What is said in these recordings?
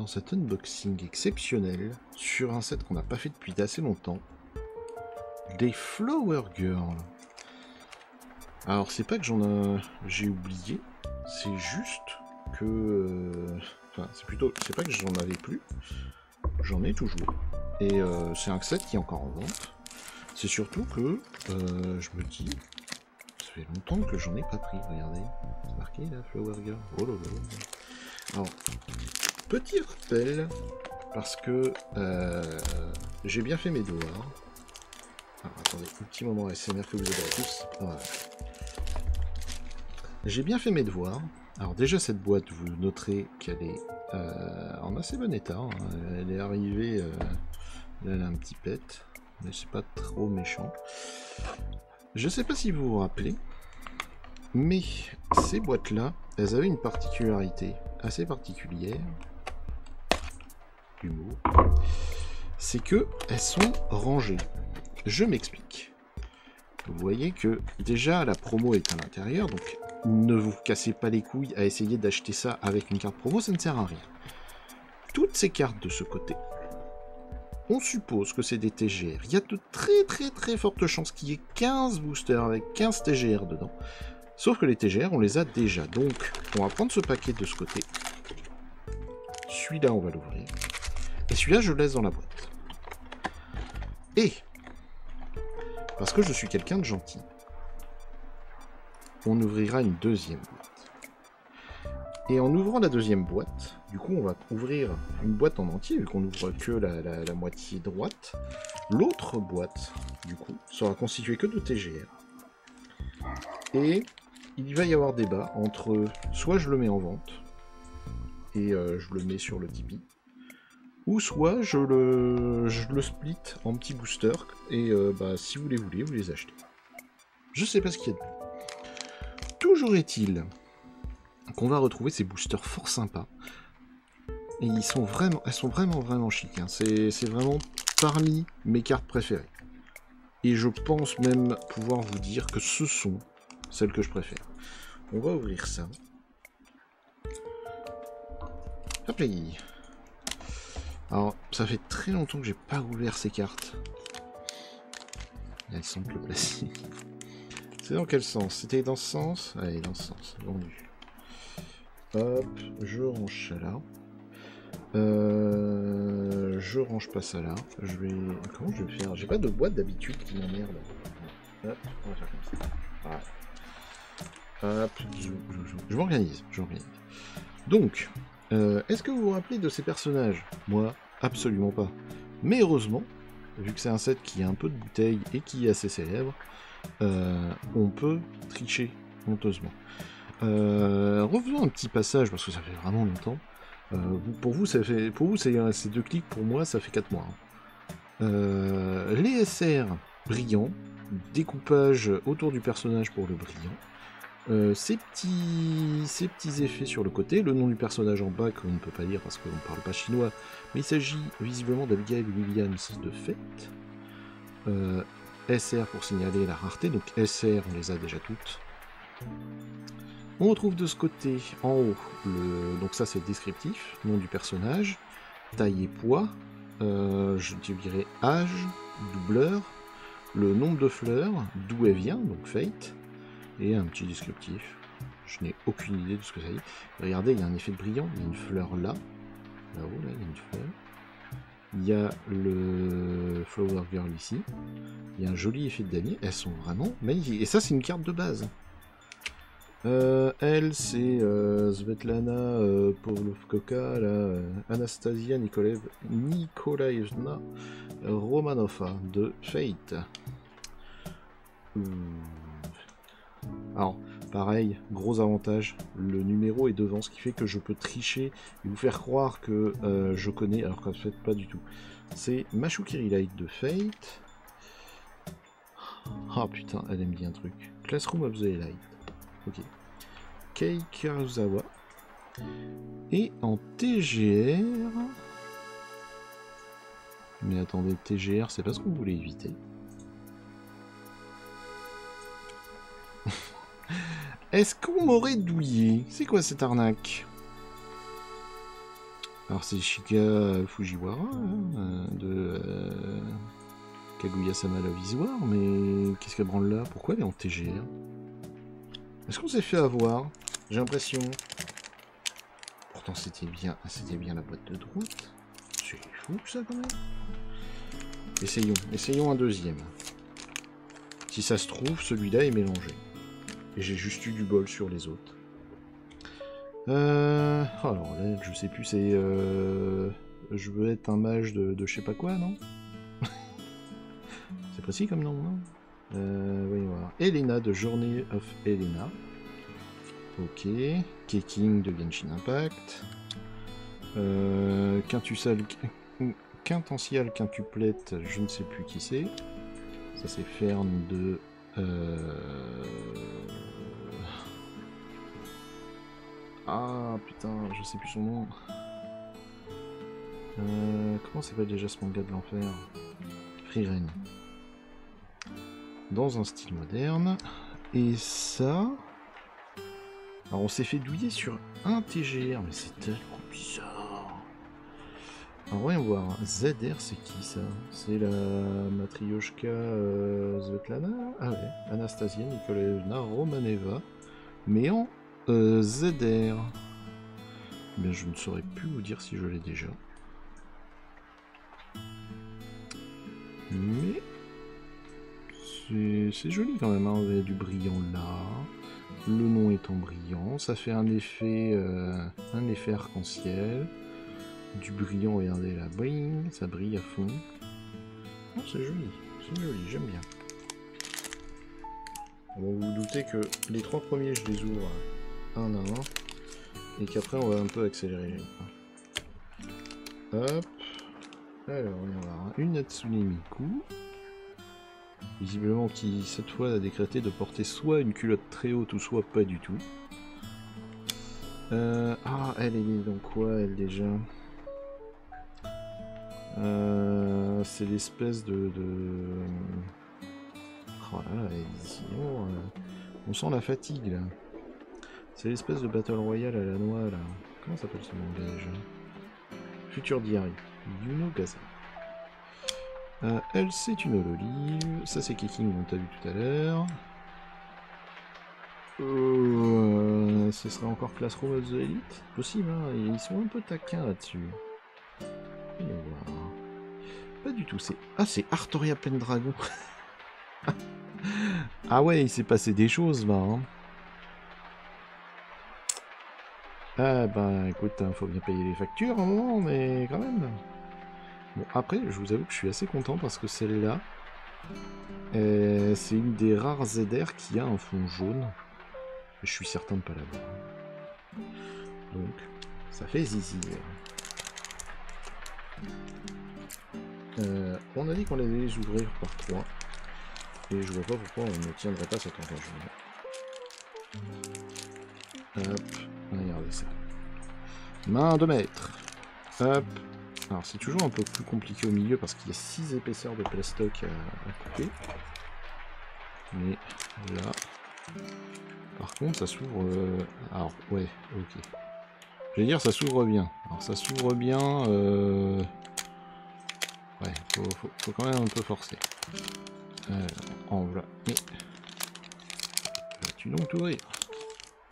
dans cet unboxing exceptionnel sur un set qu'on n'a pas fait depuis assez longtemps. Des Flower Girl. Alors c'est pas que j'ai oublié, c'est juste que... Enfin c'est pas que j'en avais plus, j'en ai toujours. Et c'est un set qui est encore en vente. C'est surtout que je me dis, ça fait longtemps que j'en ai pas pris, regardez. C'est marqué là, Flower Girl. Oh là là. Alors, petit rappel, parce que j'ai bien fait mes devoirs. Alors, attendez, un petit moment ASMR que vous aiderez tous. Voilà. J'ai bien fait mes devoirs. Alors déjà, cette boîte, vous noterez qu'elle est en assez bon état. Hein. Elle est arrivée, elle a un petit pet, mais c'est pas trop méchant. Je sais pas si vous vous rappelez, mais ces boîtes-là, elles avaient une particularité assez particulière. Humour. C'est que elles sont rangées. Je m'explique. Vous voyez que déjà la promo est à l'intérieur, donc ne vous cassez pas les couilles à essayer d'acheter ça avec une carte promo, ça ne sert à rien. Toutes ces cartes de ce côté, on suppose que c'est des TGR. Il y a de très fortes chances qu'il y ait 15 boosters avec 15 TGR dedans. Sauf que les TGR, on les a déjà. Donc, on va prendre ce paquet de ce côté. Celui-là, on va l'ouvrir. Et celui-là, je le laisse dans la boîte. Et, parce que je suis quelqu'un de gentil, on ouvrira une deuxième boîte. Et en ouvrant la deuxième boîte, du coup, on va ouvrir une boîte en entier, vu qu'on n'ouvre que la moitié droite. L'autre boîte, du coup, sera constituée que de TGR. Et il va y avoir débat entre soit je le mets en vente, et je le mets sur le Tipeee, ou soit je le split en petits boosters, et si vous les voulez, vous les achetez. Je sais pas ce qu'il y a de bon. Toujours est-il qu'on va retrouver ces boosters fort sympas. Et elles sont vraiment chic. Hein. C'est vraiment parmi mes cartes préférées. Et je pense même pouvoir vous dire que ce sont celles que je préfère. On va ouvrir ça. Hop là. Alors, ça fait très longtemps que j'ai pas ouvert ces cartes. Elles sont plus plastiques. C'est dans quel sens? C'était dans ce sens? Allez, dans ce sens. Vendu. Hop, je range ça là. Je range pas ça là. Je vais... Comment je vais faire? J'ai pas de boîte d'habitude qui m'emmerde. Hop, on va faire comme ça. Voilà. Hop, je m'organise. Donc, est-ce que vous vous rappelez de ces personnages? Moi, absolument pas. Mais heureusement, vu que c'est un set qui a un peu de bouteille et qui est assez célèbre, on peut tricher honteusement. Refaisons un petit passage parce que ça fait vraiment longtemps. Pour vous c'est 2 clics, pour moi ça fait 4 mois. Hein. Les SR brillants, découpage autour du personnage pour le brillant. Ces petits effets sur le côté, le nom du personnage en bas qu'on ne peut pas lire parce qu'on ne parle pas chinois, mais il s'agit visiblement d'Abigail Williams de Fate. SR pour signaler la rareté, donc SR on les a déjà toutes. On retrouve de ce côté en haut, donc ça c'est le descriptif, nom du personnage, taille et poids, je dirais âge, doubleur, le nombre de fleurs, d'où elle vient, donc Fate, et un petit descriptif. Je n'ai aucune idée de ce que ça dit. Regardez, il y a un effet de brillant, il y a une fleur là-haut, là, il y a une fleur. Il y a le Flower Girl ici. Il y a un joli effet de damier. Elles sont vraiment magnifiques. Et ça, c'est une carte de base. Elle, c'est Svetlana Pavlovka, Anastasia Nikolaevna Romanova de Fate. Alors, pareil, gros avantage, le numéro est devant, ce qui fait que je peux tricher et vous faire croire que je connais, alors qu'en fait pas du tout. C'est Mashukiri Light de Fate. Ah putain, elle aime bien un truc. Classroom of the Light. Ok. Kei Kurosawa. Et en TGR... Mais attendez, TGR, c'est pas ce qu'on voulait éviter. Est-ce qu'on m'aurait douillé? C'est quoi cette arnaque? Alors c'est Shika Fujiwara hein, de Kaguya-sama Love is War, mais qu'est-ce qu'elle branle là? Pourquoi elle est en TGR? Est-ce qu'on s'est fait avoir? J'ai l'impression. Pourtant c'était bien la boîte de droite. C'est fou ça quand même. Essayons un deuxième. Si ça se trouve, celui-là est mélangé. Et j'ai juste eu du bol sur les autres. Alors là, je sais plus, c'est... Je veux être un mage de je sais pas quoi, non? C'est précis comme nom, non? Voyons voir. Elena de Journey of Elena. Ok. Keking de Genshin Impact. Quintential Quintuplette, je ne sais plus qui c'est. Ça c'est Fern de... Ah putain, je sais plus son nom. Comment s'appelle déjà ce manga de l'enfer? Frieren. Dans un style moderne. Et ça... Alors on s'est fait douiller sur un TGR, mais c'est tellement bizarre. Alors voyons voir, ZR c'est qui ça? C'est la Matryoshka Svetlana? Ah ouais, Anastasia Nikolaevna Romaneva, mais en ZR. Mais je ne saurais plus vous dire si je l'ai déjà. Mais c'est joli quand même, hein. Il y a du brillant là. Le nom étant brillant, ça fait un effet arc-en-ciel. Du brillant, regardez là, bring, ça brille à fond. Oh, c'est joli, j'aime bien. Bon, vous vous doutez que les trois premiers, je les ouvre un à un, et qu'après, on va un peu accélérer. Hop. Alors, on va voir une Natsune Miku. Visiblement qui, cette fois, a décrété de porter soit une culotte très haute, ou soit pas du tout. Ah, elle est dans quoi, elle, déjà? C'est l'espèce de... Oh là là, sinon, on sent la fatigue, là. C'est l'espèce de Battle Royale à la noix, là. Comment s'appelle ce manga, déjà? Future Diary. Yuno Gaza. Elle, c'est une hololive. Ça, c'est Keking, dont t'as vu tout à l'heure. Ce serait encore Classroom of the Elite? Possible, hein. Ils sont un peu taquins là-dessus. Pas du tout, c'est... Ah, c'est Artoria Pendragon. Ah ouais, il s'est passé des choses, là. Hein. Ah bah, écoute, faut bien payer les factures à un moment, mais quand même. Bon, après, je vous avoue que je suis assez content parce que celle-là, c'est une des rares ZR qui a un fond jaune. Je suis certain de ne pas l'avoir. Donc, ça fait zizi. On a dit qu'on allait les ouvrir par 3. Et je vois pas pourquoi on ne tiendrait pas cet engagement. Hop, regardez ça. Main de maître. Hop. Alors c'est toujours un peu plus compliqué au milieu parce qu'il y a 6 épaisseurs de plastoc à couper. Mais là... Par contre ça s'ouvre... Alors ouais, ok. Je vais dire ça s'ouvre bien. Alors ça s'ouvre bien... Ouais, faut quand même un peu forcer. En voilà. Mais... Vas-tu donc t'ouvrir?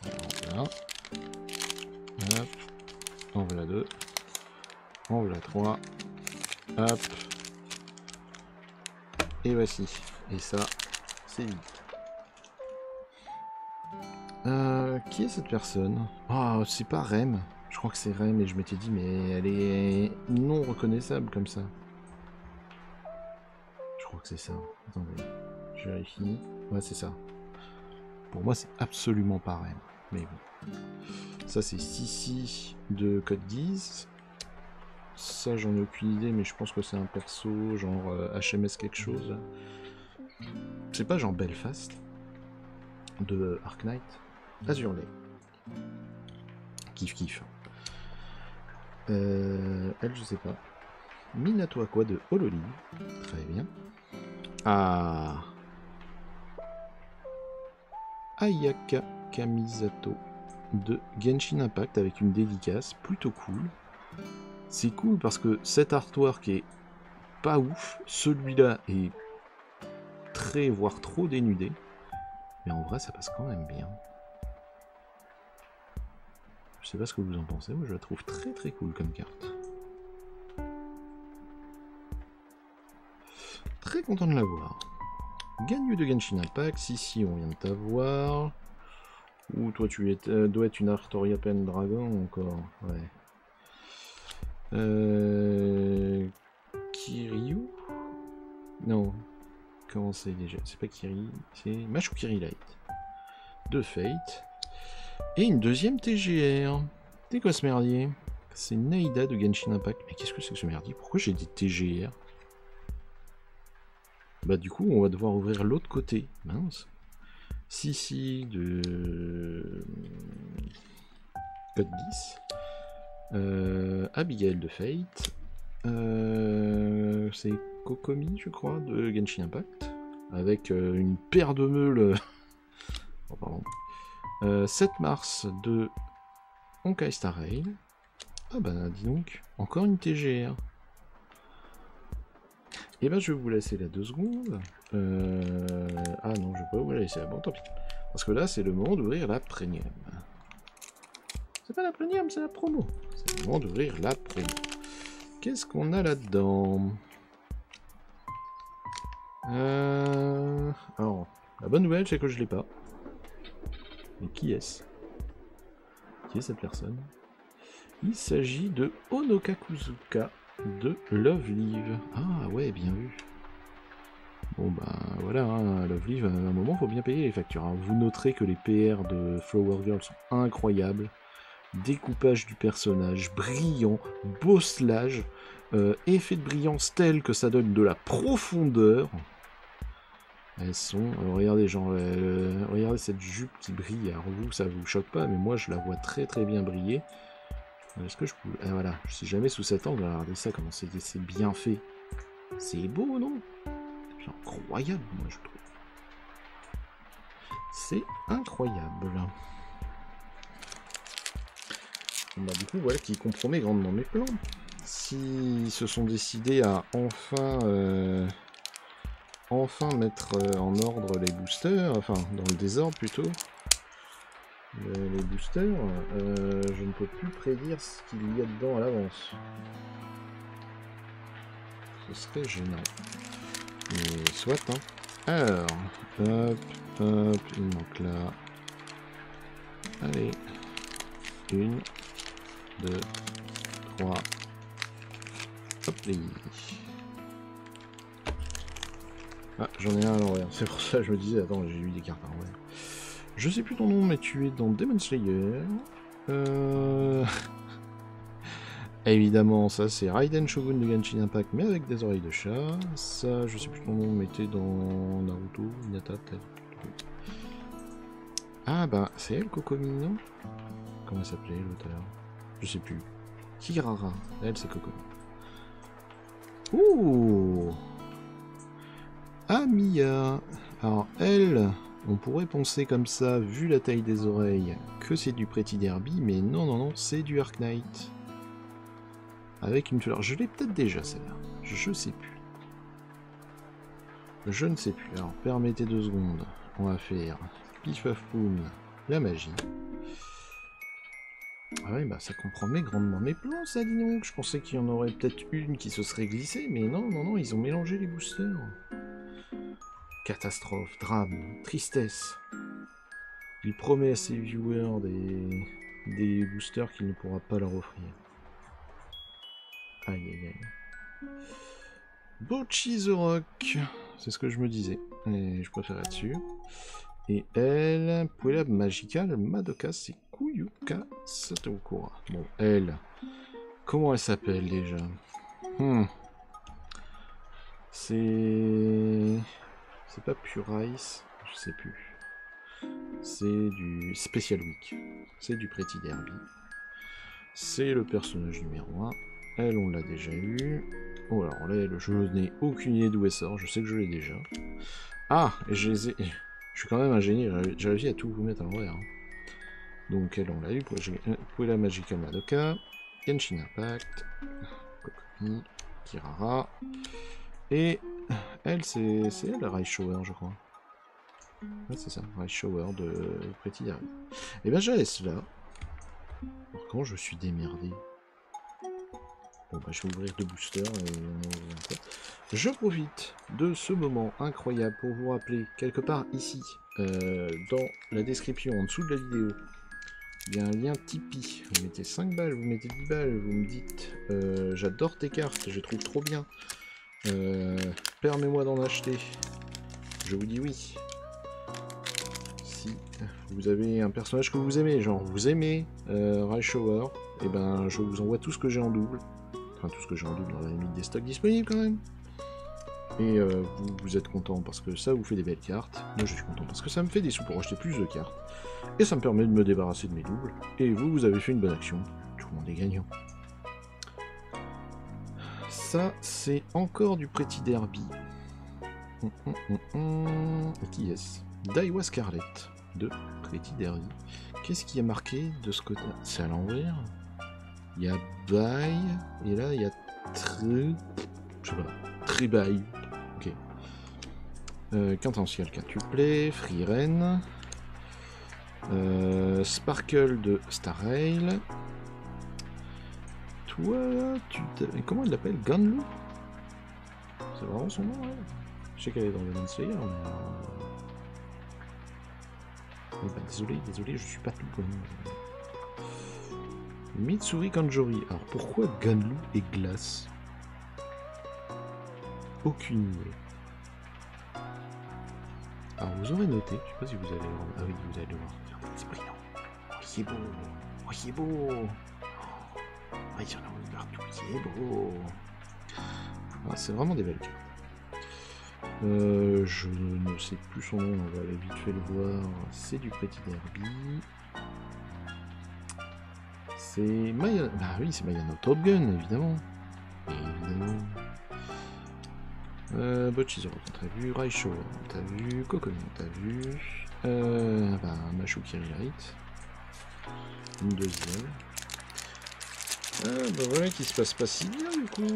Voilà. Hop. En voilà 2. En voilà 3. Hop. Et voici. Et ça, c'est vite. Qui est cette personne? Ah, c'est pas Rem. Je crois que c'est Rem et je m'étais dit, mais elle est non reconnaissable comme ça. Je crois que c'est ça. Attendez, je vérifie. Ouais, c'est ça. Pour moi, c'est absolument pas Rem. Mais bon. Ça, c'est Sissi de Code 10. Ça, j'en ai aucune idée, mais je pense que c'est un perso, genre HMS quelque chose. C'est pas genre Belfast de Ark Knight. Azur Lay. Kiff kiff. Elle, je sais pas. Minato Aqua de Hololive. Très bien. Ah. Ayaka Kamisato de Genshin Impact avec une dédicace plutôt cool. C'est cool parce que cet artwork est pas ouf. Celui-là est très, voire trop dénudé. Mais en vrai, ça passe quand même bien. Je sais pas ce que vous en pensez, moi je la trouve très très cool comme carte. Très content de l'avoir. Gagne de Genshin Impact, si on vient de t'avoir. Ou toi tu es, dois être une Artoria Pendragon encore. Ouais. Kiryu? Non. Comment c'est déjà? C'est pas Kiri, c'est Mashukiri Light. De Fate. Et une deuxième TGR. C'est quoi ce merdier? C'est Naïda de Genshin Impact. Mais qu'est-ce que c'est que ce merdier? Pourquoi j'ai des TGR? Bah du coup on va devoir ouvrir l'autre côté. Mince. Sissi de Code 10. Abigail de Fate. C'est Kokomi je crois de Genshin Impact. Avec une paire de meules. Oh, pardon. 7 mars de Honkai Star Rail. Ah bah dis donc, encore une TGR. Et ben je vais vous laisser là 2 secondes. Ah non, je vais pas vous la laisser là. Bon, tant pis. Parce que là, c'est le moment d'ouvrir la premium. C'est pas la premium, c'est la promo. C'est le moment d'ouvrir la promo. Qu'est-ce qu'on a là-dedans? Alors, la bonne nouvelle, c'est que je l'ai pas. Mais qui est-ce? Qui est cette personne? Il s'agit de Honoka Kuzuka de Love Live. Ah ouais, bien vu. Bon bah voilà, hein, Love Live, à un moment faut bien payer les factures. Hein. Vous noterez que les PR de Flower Girl sont incroyables. Découpage du personnage, brillant, bosselage, effet de brillance tel que ça donne de la profondeur. Elles sont... regardez, genre, regardez cette jupe qui brille. Alors vous, ça vous choque pas, mais moi je la vois très très bien briller. Est-ce que je peux... Ah, voilà, si jamais sous cet angle, regardez ça, comment c'est bien fait. C'est beau, non? C'est incroyable, moi je trouve. C'est incroyable. Bah, du coup, voilà, qui compromet grandement mes plans. S'ils se sont décidés à enfin mettre en ordre les boosters, enfin dans le désordre plutôt, les boosters, je ne peux plus prédire ce qu'il y a dedans à l'avance. Ce serait gênant. Mais soit, hein. Alors, hop, hop, il manque là. Allez. 1, 2, 3. Hop, les. Ah, j'en ai un à l'envers. C'est pour ça que je me disais, attends, j'ai eu des cartes à l'envers. Je sais plus ton nom, mais tu es dans Demon Slayer. Évidemment, ça c'est Raiden Shogun de Genshin Impact, mais avec des oreilles de chat. Ça, je sais plus ton nom, mais t'es dans Naruto, Hinata, peut-être. Ah bah, c'est elle, Kokomi, non? Comment elle s'appelait l'auteur? Je sais plus. Kirara, elle c'est Kokomi. Ouh! Amiya. Alors elle, on pourrait penser comme ça, vu la taille des oreilles, que c'est du Pretty Derby, mais non, non, non, c'est du Arc Knight. Avec une fleur. Je l'ai peut-être déjà celle-là. Je sais plus. Je ne sais plus. Alors, permettez 2 secondes. On va faire Pif Paf Poum, la magie. Ah ouais, bah ça compromet grandement mes plans, ça, dis donc. Je pensais qu'il y en aurait peut-être une qui se serait glissée, mais non, non, non, ils ont mélangé les boosters. Catastrophe, drame, tristesse. Il promet à ses viewers des boosters qu'il ne pourra pas leur offrir. Aïe aïe aïe. Bocchi the Rock, c'est ce que je me disais. Et je préfère être sûr. Et elle, Puella Magical Madoka, c'est Kuyuka Satokura. Bon, elle, comment elle s'appelle déjà? C'est pas Pure Ice, je sais plus. C'est du Special Week. C'est du Pretty Derby. C'est le personnage numéro 1. Elle, on l'a déjà eu. Oh, alors là, je n'ai aucune idée d'où elle sort. Je sais que je l'ai déjà. Ah, et je les ai... Je suis quand même un génie. J'ai réussi à tout vous mettre à l'envers. Hein. Donc, elle, on l'a eu. Puella Magical Madoka. Genshin Impact, Kokoni, Kirara, et elle, c'est elle, la Rise Shower, je crois. Ouais, c'est ça, Rise Shower de Pretty Derby. Et ben, j'allais cela. Alors, quand je suis démerdé. Bon, bah, je vais ouvrir deux boosters et on en ouvre encore. Je profite de ce moment incroyable pour vous rappeler, quelque part ici, dans la description, en dessous de la vidéo, il y a un lien Tipeee. Vous mettez 5 balles, vous mettez 10 balles, vous me dites j'adore tes cartes, je les trouve trop bien. Permets-moi d'en acheter. Je vous dis oui. Si vous avez un personnage que vous aimez, genre vous aimez Rise Shower, et ben je vous envoie tout ce que j'ai en double. Enfin tout ce que j'ai en double dans la limite des stocks disponibles quand même. Et vous êtes content parce que ça vous fait des belles cartes. Moi je suis content parce que ça me fait des sous pour acheter plus de cartes. Et ça me permet de me débarrasser de mes doubles. Et vous avez fait une bonne action. Tout le monde est gagnant. Ça, c'est encore du Pretty Derby. Et qui est-ce? Daiwa Scarlet de Pretty Derby. Qu'est-ce qui a marqué de ce côté? C'est à l'envers. Il y a Bye. Et là, il y a je sais pas. Tribaille. Ok. Quintentiel quintuplet. Free Ren. Sparkle de Star Rail. Toi, comment elle l'appelle? Gunlu? C'est vraiment son nom, ouais. Je sais qu'elle est dans le Slayer, mais... bah, désolé, je suis pas tout connu. Mitsuri Kanjori. Alors pourquoi Gunlu et glace? Aucune idée. Alors vous aurez noté, je sais pas si vous allez le voir. Ah oui, vous allez le voir. C'est brillant. Oh, c'est beau. Oh, c'est beau. Oh, il y en a un partout. C'est beau. Ah, c'est vraiment des belles cartes. Je ne sais plus son nom, on va aller vite fait le voir. C'est du Pretty Derby. C'est Maya... Bah oui, c'est Mayano Top Gun, évidemment. Évidemment. Bocchizoro, t'as vu. Raicho, t'as vu. Kokoni, t'as vu. Bah, Mashu Kirilite. Une deuxième. Bah voilà qui se passe pas si bien du coup.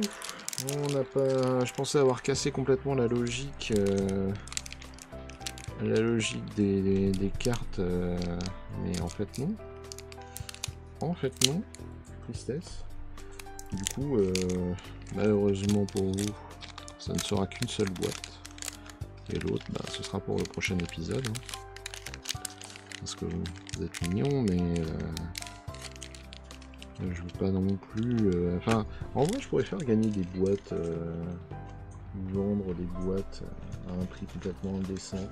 On n'a pas... Je pensais avoir cassé complètement la logique des cartes, mais en fait non. En fait non. Tristesse. Du coup, malheureusement pour vous, ça ne sera qu'une seule boîte. Et l'autre, bah, ce sera pour le prochain épisode. Hein. Parce que vous êtes mignons, mais... je veux pas non plus... Enfin, en vrai, je pourrais faire gagner des boîtes, vendre des boîtes à un prix complètement indécent.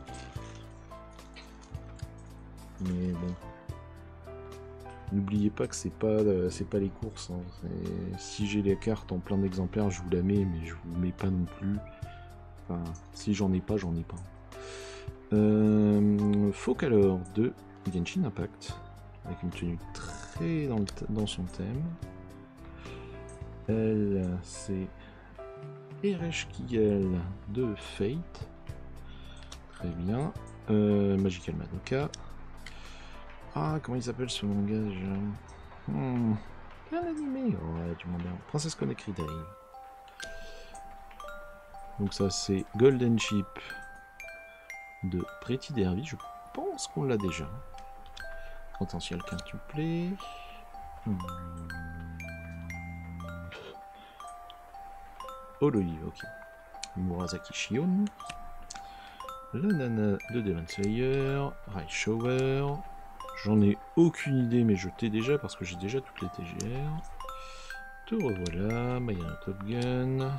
Mais bon. N'oubliez pas que c'est pas les courses. Hein. Si j'ai les cartes en plein d'exemplaires, je vous la mets, mais je vous mets pas non plus. Enfin, si j'en ai pas, j'en ai pas. Focalor de Genshin Impact. Avec une tenue très dans son thème. Elle, c'est Ereshkigal de Fate. Très bien. Magical Madoka. Ah, comment il s'appelle ce manga déjà? Un animé. Ouais, tu m'emmerdes. Princesse Conakry Day. Donc ça, c'est Golden Ship de Pretty Derby. Je pense qu'on l'a déjà. Potentiel quintuplet. Hololive, ok. Murasaki Shion. La nana de Demon Slayer. Rise Shower. J'en ai aucune idée, mais je t'ai déjà parce que j'ai déjà toutes les TGR. Te revoilà. Mayano Top Gun.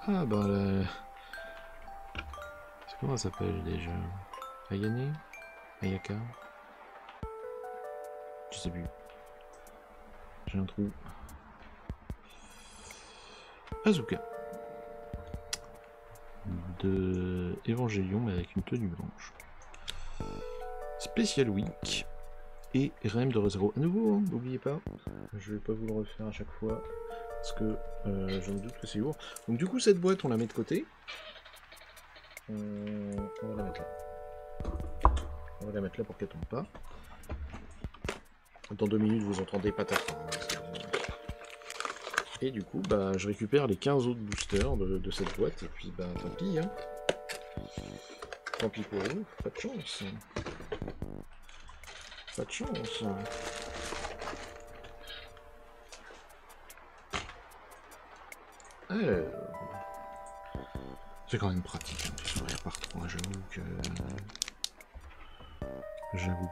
Ah bah là. Comment ça s'appelle déjà? Ayane? Ayaka? Je sais plus. J'ai un trou. Azuka. De Evangelion, mais avec une tenue blanche. Special Week. Et Rem de ReZero. À nouveau, hein, n'oubliez pas. Je vais pas vous le refaire à chaque fois. Parce que je me doute que c'est lourd. Donc du coup, cette boîte, on la met de côté. On va la mettre là. On va la mettre là pour qu'elle tombe pas. Dans 2 minutes, vous entendez patatras. Et du coup, bah, je récupère les 15 autres boosters de cette boîte, et puis bah tant pis, hein. Tant pis pour vous, pas de chance. Pas de chance. C'est quand même pratique, hein, de sourire par 3, j'avoue que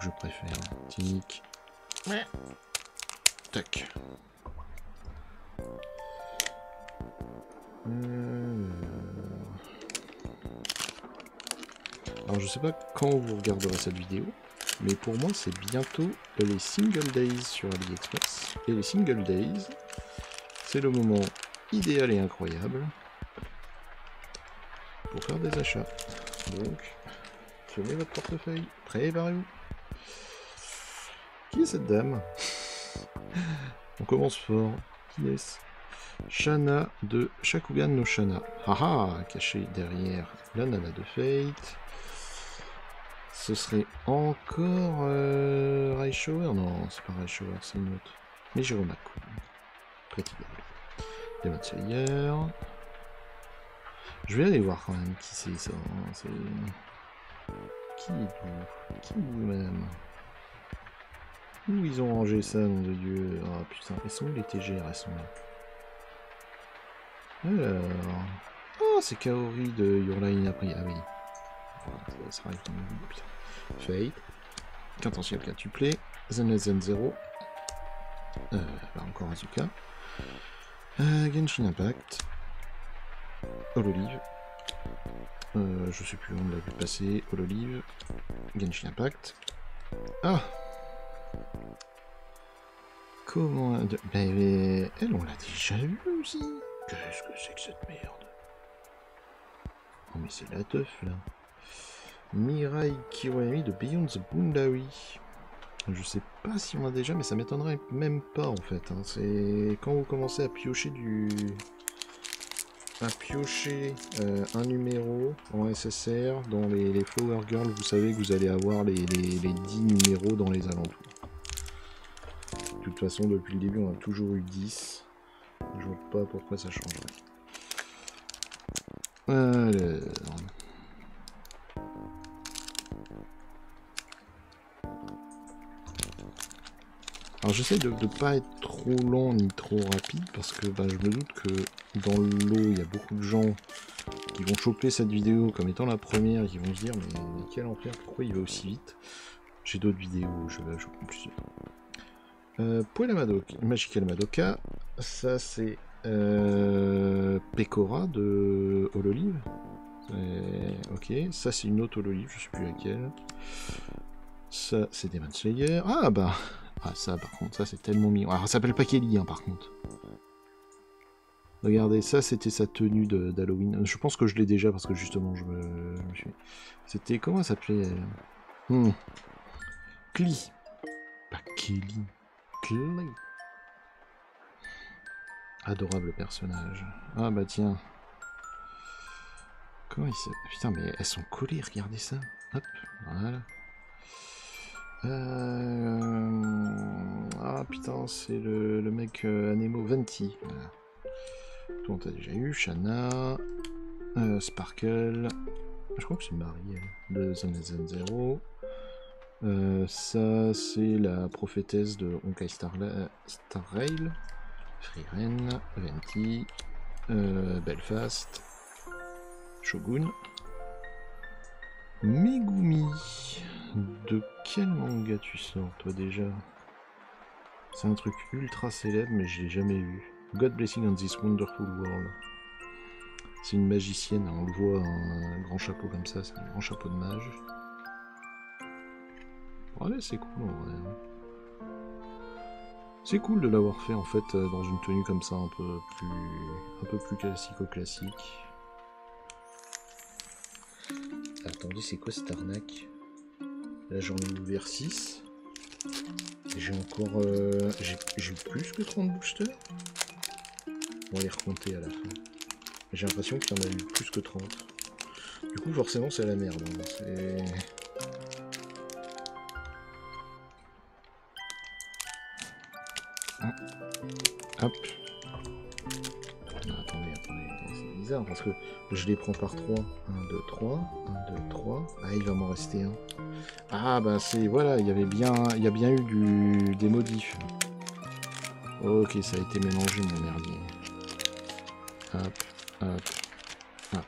je préfère. Tic. Tac. Alors je sais pas quand vous regarderez cette vidéo, mais pour moi c'est bientôt les single days sur AliExpress. Et les single days, c'est le moment idéal et incroyable pour faire des achats. Donc, tenez votre portefeuille, préparez-vous. Qui est cette dame? On commence fort. Qui est-ce? Shana de Shakugan no Shana. Haha, caché derrière la nana de Fate. Ce serait encore Raishower? Non, c'est pas Raishower, c'est une autre. Mais Jiromaku. Pretty Girl. Demon Slayer. Je vais aller voir quand même qui c'est ça. Hein. C'est... Qui êtes-vous? Qui êtes-vous, madame? Où ils ont rangé ça, nom de Dieu? Ah putain, elles sont où les TGR? Elles sont là. Alors... Oh, c'est Kaori de Your Line April. Ah oui. Oh, ça arrive quand même. Putain. Fate. Quintentiel quintuplé. Zen 0. Bah encore Azuka. Genshin Impact. Hololive. Je sais plus où on l'a vu passer. Hololive. Genshin Impact. Ah! Comment... Ben, elle, on l'a déjà vu aussi. Qu'est-ce que c'est que cette merde? Oh, mais c'est la teuf, là. Mirai Kiwami de Beyond the Boundary. Je sais pas si on l'a déjà, mais ça m'étonnerait même pas, en fait. Hein. C'est quand vous commencez à piocher un numéro en SSR dans les Flower Girls, vous savez que vous allez avoir les 10 numéros dans les alentours. De toute façon, depuis le début, on a toujours eu 10. Je vois pas pourquoi ça changerait. Alors j'essaie de ne pas être trop lent ni trop rapide parce que bah, je me doute que dans le lot il y a beaucoup de gens qui vont choper cette vidéo comme étant la première et qui vont se dire mais quel enfer, pourquoi il va aussi vite? J'ai d'autres vidéos où je comprends plus. Poel Madoka, Magical Madoka, ça c'est Pekora de Hololive. Ok, ça c'est une autre Hololive, je sais plus laquelle. Ça c'est Demon Slayer. Ah bah, ah ça par contre, ça c'est tellement mignon. Alors ça s'appelle pas Kelly hein, par contre. Regardez, ça c'était sa tenue d'Halloween. Je pense que je l'ai déjà parce que justement je me suis... C'était, comment ça s'appelait Klee. Pas Kelly. Klee. Adorable personnage. Ah bah tiens. Comment il s'appelle? Putain mais elles sont collées, regardez ça. Hop, voilà. Ah putain, c'est le mec Anemo Venti. Voilà. Tout on t'a déjà eu. Shana. Sparkle. Je crois que c'est Marie de Zen 0. Ça, c'est la prophétesse de Honkai Star Rail. Frieren. Venti. Belfast. Shogun. Megumi. De quel manga tu sors, toi, déjà? C'est un truc ultra célèbre, mais je l'ai jamais vu. God Blessing on this Wonderful World. C'est une magicienne, on le voit, un grand chapeau comme ça, c'est un grand chapeau de mage. Ouais, c'est cool, en vrai. C'est cool de l'avoir fait, en fait, dans une tenue comme ça, un peu plus classico-classique. Attendez, c'est quoi cette arnaque? Là, j'en ai ouvert 6. J'ai encore... j'ai plus que 30 boosters. On va les recompter à la fin. J'ai l'impression qu'il y en a eu plus que 30. Du coup, forcément, c'est la merde. Hein. C'est... Hop. bizarre parce que je les prends par 3. 1, 2, 3. 1, 2, 3. Ah, il va m'en rester un. Ah, bah c'est... Voilà, il y a bien eu des modifs. Ok, ça a été mélangé, mon merdier. Hop, hop, hop.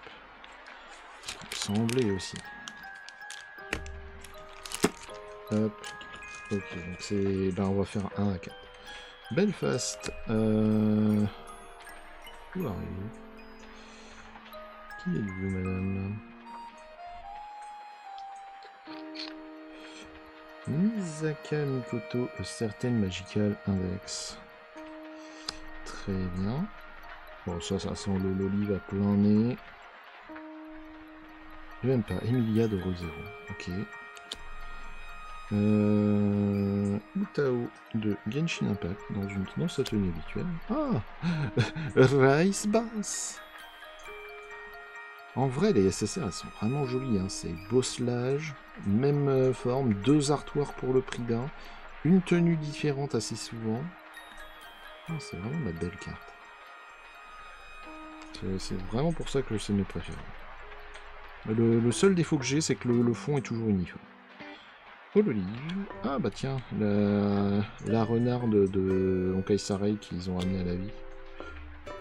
Semblé aussi. Hop. Ok, donc c'est... Ben, on va faire 1 à 4. Belfast. Où arrivez-vous? Qui êtes-vous, madame? Misaka Mikoto, a certain magical index. Très bien. Bon, ça sent l'olive à plein nez. Même pas. Emilia de Rosero. Ok. Utao de Genshin Impact dans sa tenue habituelle. Ah Rice Bass. En vrai, les SSR, elles sont vraiment jolies. Hein. C'est bosselage, même forme, 2 artoirs pour le prix d'un, une tenue différente assez souvent. Oh, c'est vraiment la belle carte. C'est vraiment pour ça que c'est mes préférés. Le seul défaut que j'ai, c'est que le fond est toujours uniforme. Oh, l'olive. Ah bah tiens, la renarde de Honkai Star Rail qu'ils ont amené à la vie.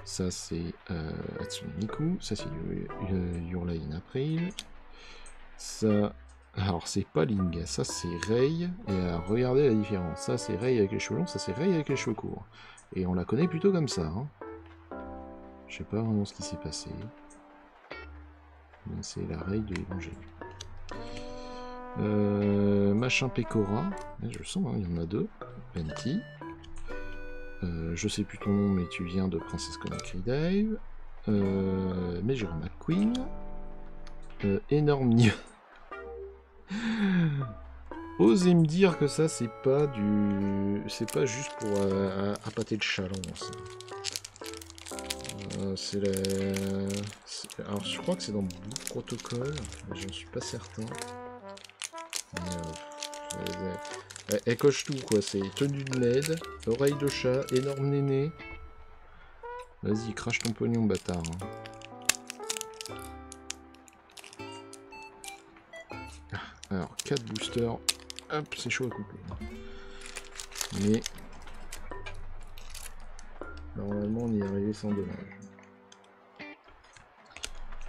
Ça c'est Hatsune Miku, ça c'est Your Lie in April. Ça, alors c'est pas Ling, ça c'est Rei, et regardez la différence. Ça c'est Rei avec les cheveux longs, ça c'est Rei avec les cheveux courts. Et on la connaît plutôt comme ça. Hein. Je sais pas vraiment ce qui s'est passé. Mais c'est la Rei de l'Évangile. Machin Pecora, je le sens, hein, il y en a 2. Venti. Je sais plus ton nom, mais tu viens de Princess Conakry Dave. Major McQueen. Énorme Nio. Osez me dire que ça, c'est pas du... C'est pas juste pour appâter le chaland, ça. C'est la... Alors, je crois que c'est dans Blue Protocol, mais j'en suis pas certain. Elle coche tout, quoi. C'est tenue de LED, oreille de chat, énorme néné. Vas-y, crache ton pognon, bâtard. Alors, 4 boosters. Hop, c'est chaud à couper. Mais... normalement, on y est arrivé sans dommage.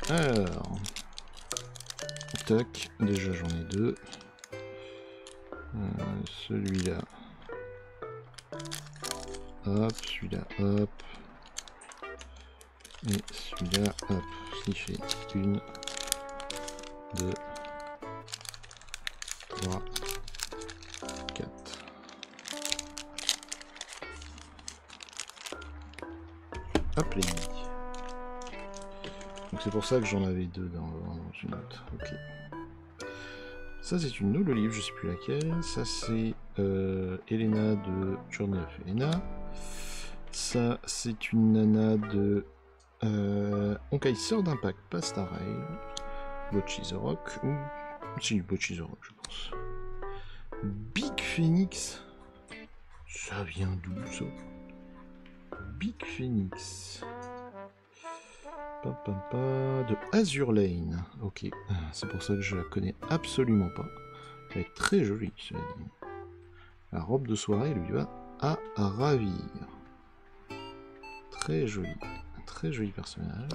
Alors... tac, déjà j'en ai 2. Celui-là. Hop, celui-là, hop. Et celui-là, hop. Ce qui fait 1, 2, 3, 4. Hop, les billes. Donc c'est pour ça que j'en avais 2 dans une autre. Ok. Ça c'est une nouvelle livre, je sais plus laquelle. Ça c'est Elena de Journey of Elena. Ça c'est une nana de Honkai Sword d'Impact, pas Star Rail. Bocchi the Rock. Ou... si, Bocchi the Rock je pense. Big Phoenix. Ça vient d'où ça? Big Phoenix. De Azure Lane. Ok, c'est pour ça que je la connais absolument pas. Elle est très jolie, cela dit. La robe de soirée lui va à ravir. Très joli. Un très joli personnage.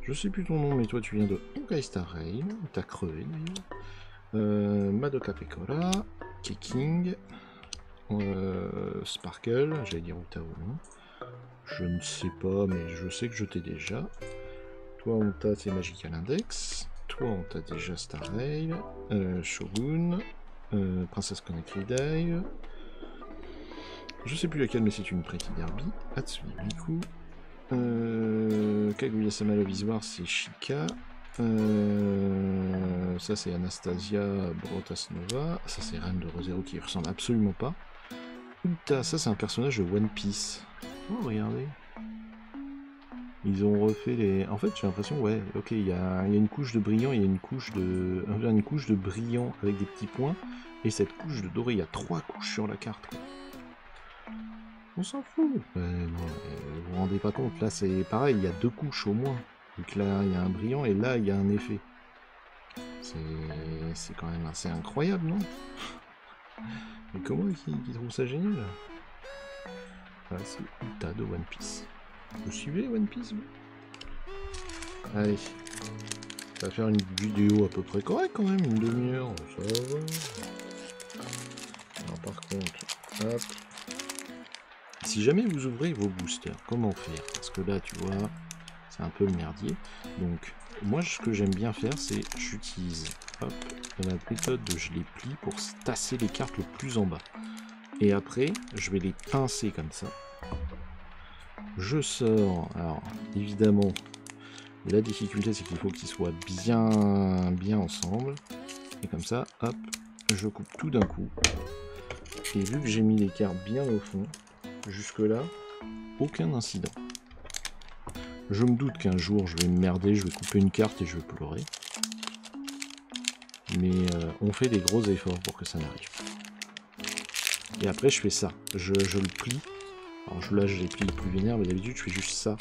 Je sais plus ton nom, mais toi tu viens de Honkai Star Rail. T'as crevé d'ailleurs. Madoka Pecora. Keking. Sparkle. J'allais dire Utao, non? Je ne sais pas, mais je sais que je t'ai déjà. Toi, on t'a c'est Magical Index. Toi, on t'a déjà Star Rail. Shogun. Princess Conakry Dave. Je sais plus laquelle, mais c'est une Pretty Derby. Hatsune Miku. Kaguya-sama Love War, c'est Shika. Ça, c'est Anastasia Brotasnova. Ça, c'est Reine de Rosero qui ressemble absolument pas. Uta, ça, c'est un personnage de One Piece. Oh, regardez. Ils ont refait les... En fait, j'ai l'impression, ouais, ok, il y a une couche de brillant, il y a une couche de brillant avec des petits points, et cette couche de doré, il y a 3 couches sur la carte, quoi. On s'en fout. Non, vous vous rendez pas compte, là, c'est pareil, il y a 2 couches au moins. Vu que là, il y a un brillant et là, il y a un effet. C'est quand même assez incroyable, non? Mais comment ils trouvent ça génial? Voilà, c'est Uta de One Piece. Vous suivez One Piece, vous? Allez. Ça va faire une vidéo à peu près correcte quand même, une demi-heure. Ça va. Alors par contre, hop. Si jamais vous ouvrez vos boosters, comment faire? Parce que là, tu vois, c'est un peu le merdier. Donc, moi, ce que j'aime bien faire, c'est j'utilise la méthode de je les plie pour tasser les cartes le plus en bas. Et après, je vais les pincer comme ça. Je sors. Alors, évidemment, la difficulté, c'est qu'il faut qu'ils soient bien ensemble. Et comme ça, hop, je coupe tout d'un coup. Et vu que j'ai mis les cartes bien au fond, jusque-là, aucun incident. Je me doute qu'un jour, je vais me merder, je vais couper une carte et je vais pleurer. Mais on fait des gros efforts pour que ça n'arrive pas. Et après, je fais ça. Je le plie. Alors là, je les plie plus vénère, mais d'habitude, je fais juste ça.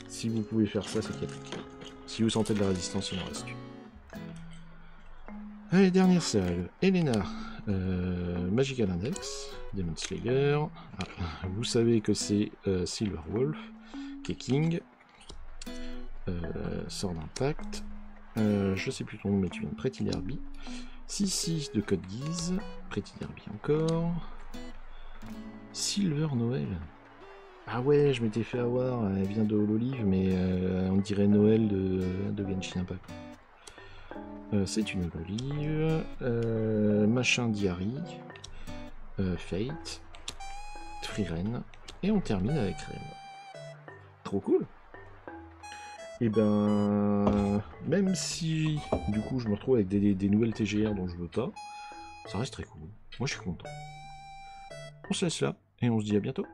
Si vous pouvez faire ça, c'est qu'il y a plus de cartes. Si vous sentez de la résistance, il en reste une. Allez, dernière salle. Elena. Magical Index. Demon Slayer. Ah, vous savez que c'est Silver Wolf. King. Sort d'impact. Je sais plus ton nom, mais tu viens de Pretty Derby. 6-6 de Code Geass. Pretty Derby encore. Silver Noël. Ah ouais, je m'étais fait avoir. Elle vient de Hololive, mais on dirait Noël de Genshin Impact. C'est une Hololive. Machin Diary. Fate. Frieren. Et on termine avec Ren. Trop cool. Et ben, même si du coup je me retrouve avec des nouvelles TGR dont je veux pas, ça reste très cool. Moi je suis content. On se laisse là et on se dit à bientôt.